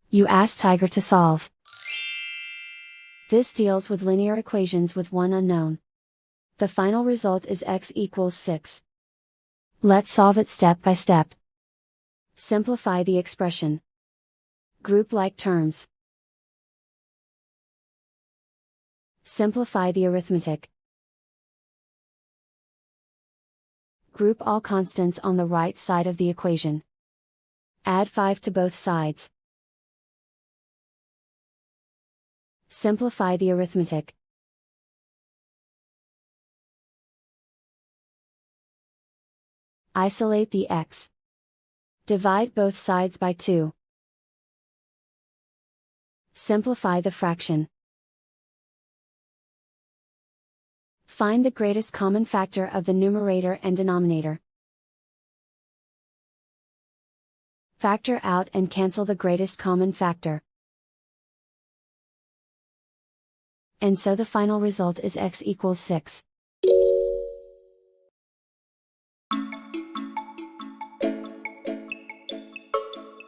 You ask Tiger to solve. This deals with linear equations with one unknown. The final result is x equals 6. Let's solve it step by step. Simplify the expression. Group like terms. Simplify the arithmetic. Group all constants on the right side of the equation. Add 5 to both sides. Simplify the arithmetic. Isolate the x. Divide both sides by 2. Simplify the fraction. Find the greatest common factor of the numerator and denominator. Factor out and cancel the greatest common factor. And so the final result is x equals 6.